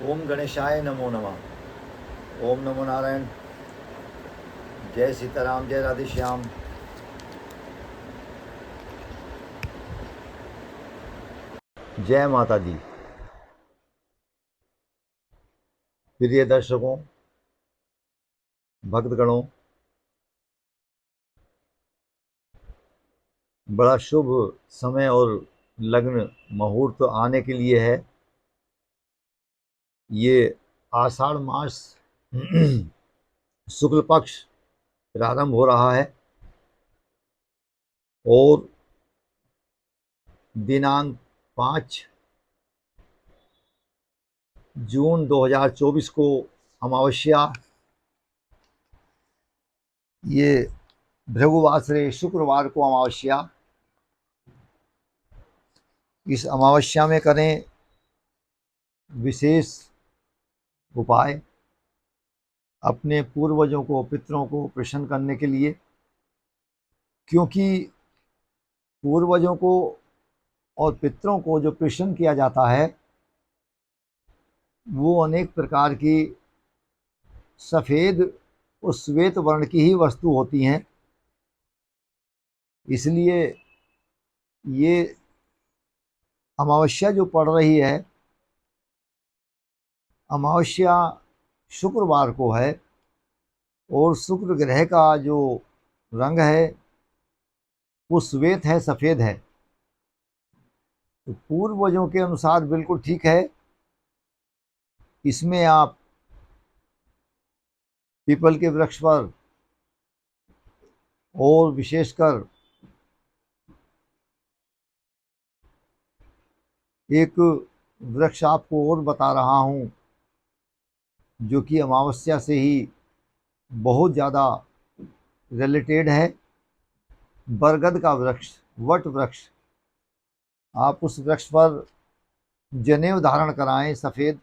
ओम गणेशाय नमो नमः। ओम नमो नारायण। जय सीताराम, जय राधे श्याम। जय माता दी। प्रिय दर्शकों, भक्तगणों, बड़ा शुभ समय और लग्न मुहूर्त आने के लिए है। ये आषाढ़ मास शुक्ल पक्ष प्रारंभ हो रहा है और दिनांक 5 जून 2024 को अमावस्या, ये भृगुवासरे शुक्रवार को अमावस्या। इस अमावस्या में करें विशेष उपाय अपने पूर्वजों को, पितरों को प्रसन्न करने के लिए, क्योंकि पूर्वजों को और पितरों को जो प्रसन्न किया जाता है वो अनेक प्रकार की सफ़ेद और श्वेत वर्ण की ही वस्तु होती हैं। इसलिए ये अमावस्या जो पड़ रही है, अमावस्या शुक्रवार को है और शुक्र ग्रह का जो रंग है वो श्वेत है, सफ़ेद है। तो पूर्वजों के अनुसार बिल्कुल ठीक है। इसमें आप पीपल के वृक्ष पर और विशेषकर एक वृक्ष आपको और बता रहा हूँ जो कि अमावस्या से ही बहुत ज़्यादा रिलेटेड है। बरगद का वृक्ष, वट वृक्ष। आप उस वृक्ष पर जनेऊ धारण कराएं सफ़ेद,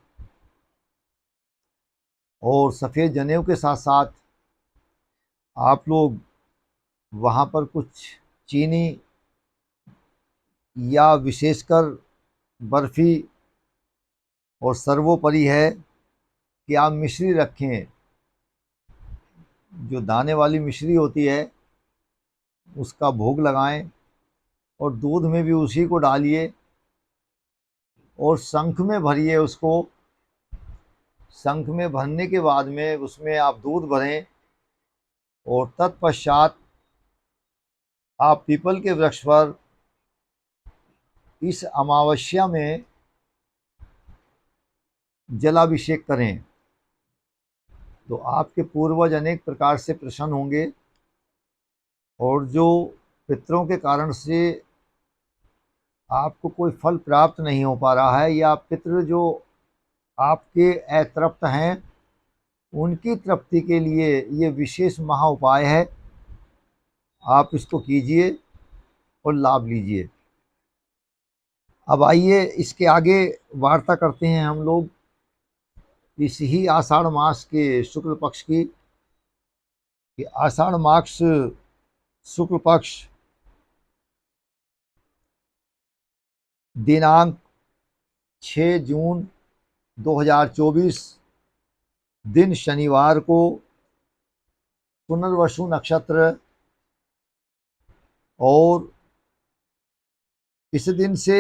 और सफ़ेद जनेऊ के साथ साथ आप लोग वहाँ पर कुछ चीनी या विशेषकर बर्फ़ी, और सर्वोपरि है कि आप मिश्री रखें। जो दाने वाली मिश्री होती है उसका भोग लगाएं और दूध में भी उसी को डालिए और शंख में भरिए उसको। शंख में भरने के बाद में उसमें आप दूध भरें और तत्पश्चात आप पीपल के वृक्ष पर इस अमावस्या में जलाभिषेक करें। तो आपके पूर्वज अनेक प्रकार से प्रसन्न होंगे, और जो पितरों के कारण से आपको कोई फल प्राप्त नहीं हो पा रहा है या पितृ जो आपके अतृप्त हैं उनकी तृप्ति के लिए ये विशेष महा उपाय है। आप इसको कीजिए और लाभ लीजिए। अब आइए इसके आगे वार्ता करते हैं हम लोग इस ही आषाढ़ मास के शुक्ल पक्ष की। कि आषाढ़ मास शुक्ल पक्ष दिनांक 6 जून 2024 दिन शनिवार को पुनर्वसु नक्षत्र, और इस दिन से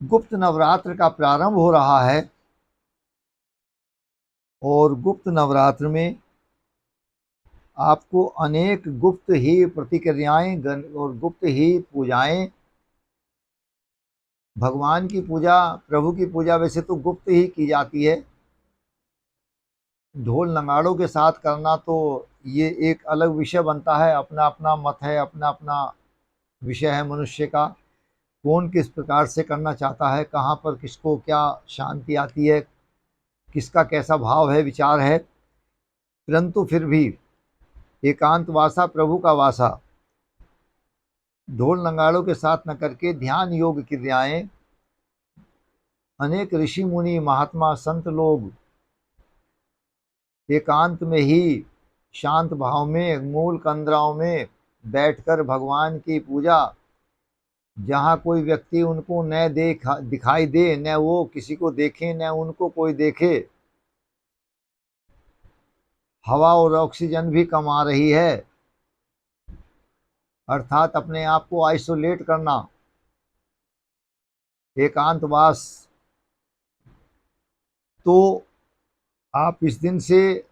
गुप्त नवरात्र का प्रारंभ हो रहा है। और गुप्त नवरात्र में आपको अनेक गुप्त ही प्रतिक्रियाएं और गुप्त ही पूजाएं, भगवान की पूजा, प्रभु की पूजा वैसे तो गुप्त ही की जाती है। ढोल नगाड़ों के साथ करना तो ये एक अलग विषय बनता है। अपना अपना मत है, अपना अपना विषय है मनुष्य का। कौन किस प्रकार से करना चाहता है, कहाँ पर किसको क्या शांति आती है, किसका कैसा भाव है, विचार है। परंतु फिर भी एकांत वासा प्रभु का वासा, ढोल नगाड़ों के साथ न करके ध्यान योग क्रियाएं अनेक ऋषि मुनि महात्मा संत लोग एकांत में ही शांत भाव में मूल कंदराओं में बैठकर भगवान की पूजा जहाँ कोई व्यक्ति उनको न दिखाई दे, न वो किसी को देखे, न उनको कोई देखे। हवा और ऑक्सीजन भी कम आ रही है, अर्थात अपने आप को आइसोलेट करना, एकांतवास। तो आप इस दिन से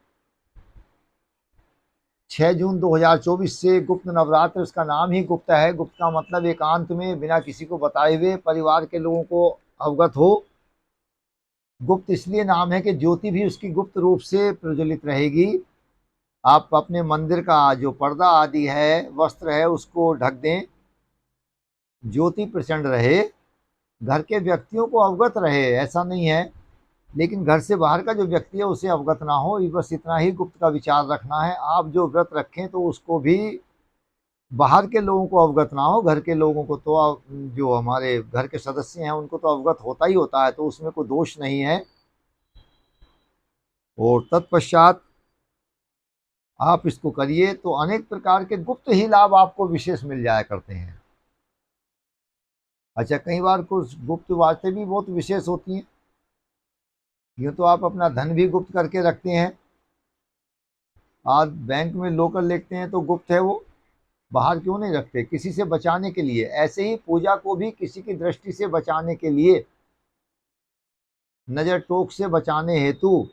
6 जून 2024 से गुप्त नवरात्र, इसका नाम ही गुप्त है। गुप्त का मतलब एकांत में, बिना किसी को बताए हुए परिवार के लोगों को अवगत हो। गुप्त इसलिए नाम है कि ज्योति भी उसकी गुप्त रूप से प्रज्वलित रहेगी। आप अपने मंदिर का जो पर्दा आदि है, वस्त्र है, उसको ढक दें, ज्योति प्रचंड रहे, घर के व्यक्तियों को अवगत रहे, ऐसा नहीं है, लेकिन घर से बाहर का जो व्यक्ति है उसे अवगत ना हो। बस इतना ही गुप्त का विचार रखना है। आप जो व्रत रखें तो उसको भी बाहर के लोगों को अवगत ना हो, घर के लोगों को तो, जो हमारे घर के सदस्य हैं उनको तो अवगत होता ही होता है, तो उसमें कोई दोष नहीं है। और तत्पश्चात आप इसको करिए तो अनेक प्रकार के गुप्त ही लाभ आपको विशेष मिल जाया करते हैं। अच्छा, कई बार कुछ गुप्त बातें भी बहुत विशेष होती हैं। यूँ तो आप अपना धन भी गुप्त करके रखते हैं। आज बैंक में लोकल लिखते हैं तो गुप्त है वो, बाहर क्यों नहीं रखते? किसी से बचाने के लिए। ऐसे ही पूजा को भी किसी की दृष्टि से बचाने के लिए, नज़र टोक से बचाने हेतु,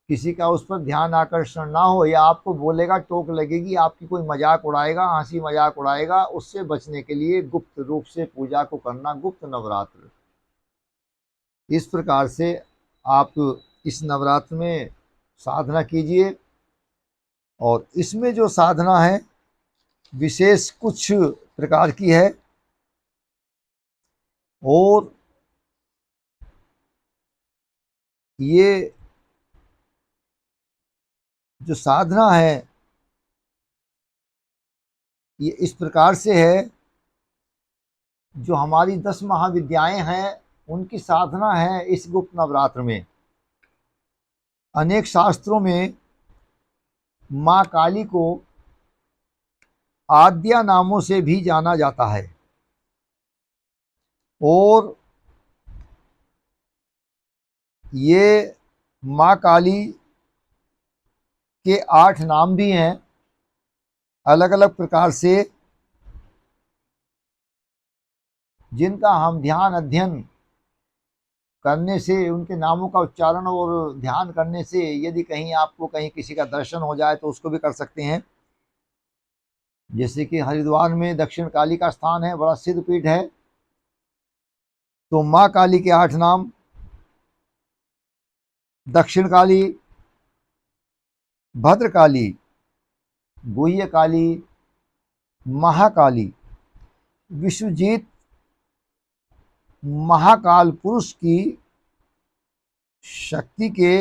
किसी का उस पर ध्यान आकर्षण ना हो, या आपको बोलेगा, टोक लगेगी, आपकी कोई मजाक उड़ाएगा, हंसी मजाक उड़ाएगा, उससे बचने के लिए गुप्त रूप से पूजा को करना, गुप्त नवरात्र। इस प्रकार से आप इस नवरात्र में साधना कीजिए। और इसमें जो साधना है विशेष कुछ प्रकार की है, और ये जो साधना है ये इस प्रकार से है, जो हमारी 10 महाविद्याएं हैं उनकी साधना है इस गुप्त नवरात्र में। अनेक शास्त्रों में माँ काली को आद्या नामों से भी जाना जाता है, और ये माँ काली के 8 नाम भी हैं अलग अलग प्रकार से, जिनका हम ध्यान अध्ययन करने से, उनके नामों का उच्चारण और ध्यान करने से, यदि कहीं आपको कहीं किसी का दर्शन हो जाए तो उसको भी कर सकते हैं। जैसे कि हरिद्वार में दक्षिण काली का स्थान है, बड़ा सिद्ध पीठ है। तो माँ काली के 8 नाम: दक्षिण काली, भद्रकाली, गुह्य काली, महाकाली। विश्वजीत महाकाल पुरुष की शक्ति के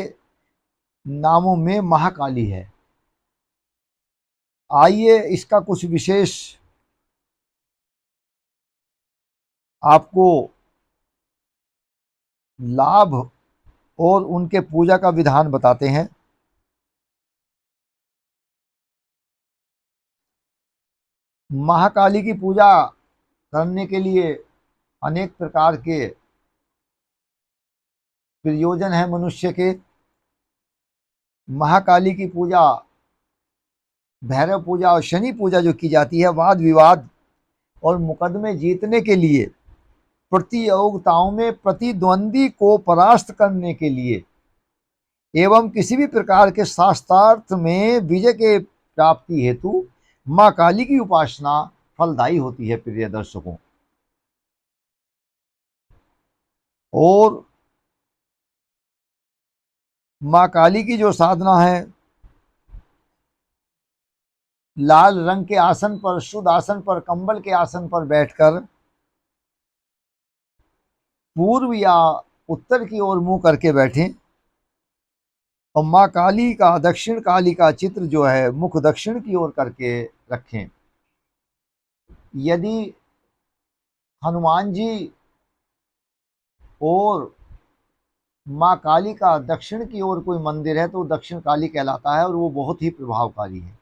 नामों में महाकाली है। आइए इसका कुछ विशेष आपको लाभ और उनके पूजा का विधान बताते हैं। महाकाली की पूजा करने के लिए अनेक प्रकार के प्रयोजन है मनुष्य के। महाकाली की पूजा, भैरव पूजा और शनि पूजा जो की जाती है, वाद विवाद और मुकदमे जीतने के लिए, प्रतियोगिताओं में प्रतिद्वंदी को परास्त करने के लिए, एवं किसी भी प्रकार के शास्त्रार्थ में विजय के प्राप्ति हेतु माँ काली की उपासना फलदायी होती है प्रिय दर्शकों। और माँ काली की जो साधना है, लाल रंग के आसन पर, शुद्ध आसन पर, कंबल के आसन पर बैठकर पूर्व या उत्तर की ओर मुंह करके बैठें, और माँ काली का, दक्षिण काली का चित्र जो है मुख दक्षिण की ओर करके रखें। यदि हनुमान जी और माँ काली का दक्षिण की ओर कोई मंदिर है तो दक्षिण काली कहलाता है, और वो बहुत ही प्रभावकारी है।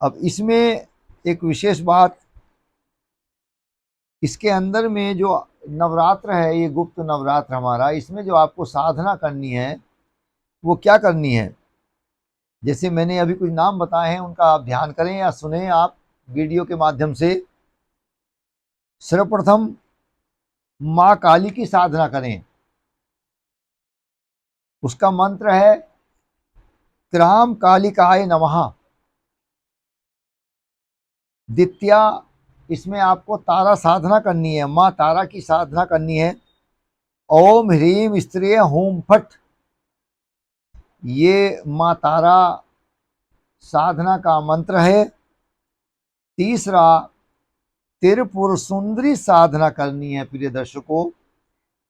अब इसमें एक विशेष बात, इसके अंदर में जो नवरात्र है, ये गुप्त नवरात्र हमारा, इसमें जो आपको साधना करनी है वो क्या करनी है, जैसे मैंने अभी कुछ नाम बताए हैं उनका आप ध्यान करें या सुने आप वीडियो के माध्यम से। सर्वप्रथम माँ काली की साधना करें, उसका मंत्र है क्राम कालिकाय नमः। द्वितीया, इसमें आपको तारा साधना करनी है, माँ तारा की साधना करनी है। ओम ह्रीम स्त्रिय हूम फट, ये माँ तारा साधना का मंत्र है। तीसरा, त्रिपुर सुंदरी साधना करनी है प्रिय दर्शकों,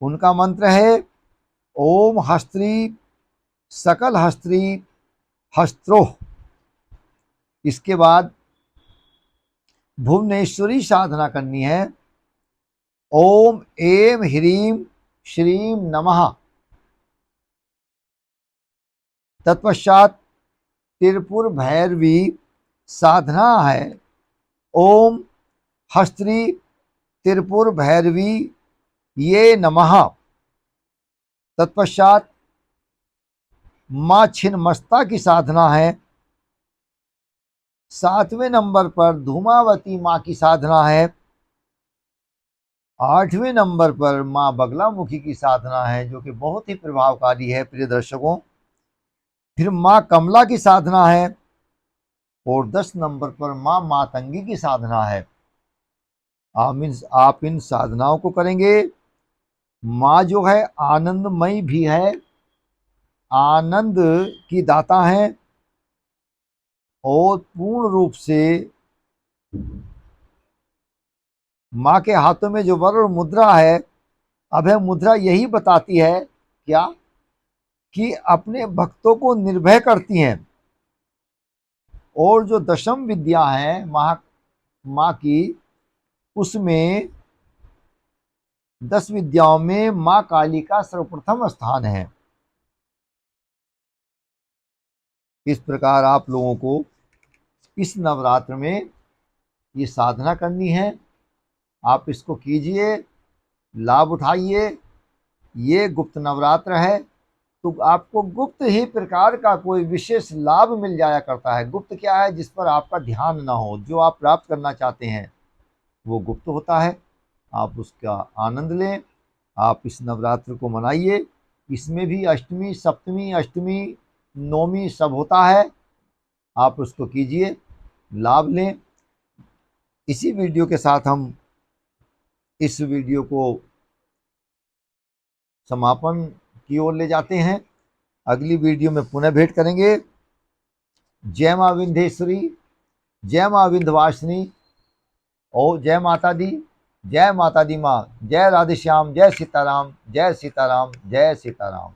उनका मंत्र है ओम हस्त्री सकल हस्त्री हस्त्रोह। इसके बाद भुवनेश्वरी साधना करनी है, ओम एम ह्रीम श्रीम नमः। तत्पश्चात त्रिपुर भैरवी साधना है, ओम हस्त्री त्रिपुर भैरवी ये नमः। तत्पश्चात माँ छिन्नमस्ता की साधना है। 7वें नंबर पर धूमावती माँ की साधना है। 8वें नंबर पर माँ बगलामुखी की साधना है, जो कि बहुत ही प्रभावकारी है प्रिय दर्शकों। फिर माँ कमला की साधना है और 10 नंबर पर माँ मातंगी की साधना है। आप इन साधनाओं को करेंगे। माँ जो है आनंदमयी भी है, आनंद की दाता है और पूर्ण रूप से माँ के हाथों में जो वर्ण मुद्रा है, अभय मुद्रा, यही बताती है क्या कि अपने भक्तों को निर्भय करती हैं। और जो दशम विद्या है माँ की, उसमें 10 विद्याओं में माँ काली का सर्वप्रथम स्थान है। इस प्रकार आप लोगों को इस नवरात्र में ये साधना करनी है, आप इसको कीजिए, लाभ उठाइए। ये गुप्त नवरात्र है तो आपको गुप्त ही प्रकार का कोई विशेष लाभ मिल जाया करता है। गुप्त क्या है? जिस पर आपका ध्यान ना हो, जो आप प्राप्त करना चाहते हैं वो गुप्त होता है। आप उसका आनंद लें, आप इस नवरात्र को मनाइए। इसमें भी अष्टमी, सप्तमी, अष्टमी, नौमी सब होता है, आप उसको कीजिए, लाभ लें। इसी वीडियो के साथ हम इस वीडियो को समापन की ओर ले जाते हैं। अगली वीडियो में पुनः भेंट करेंगे। जय माँ विंध्येश्वरी, जय माँ विंध्यवासिनी और जय माता दी, जय माता दी माँ, जय राधे श्याम, जय सीताराम, जय सीताराम, जय सीताराम।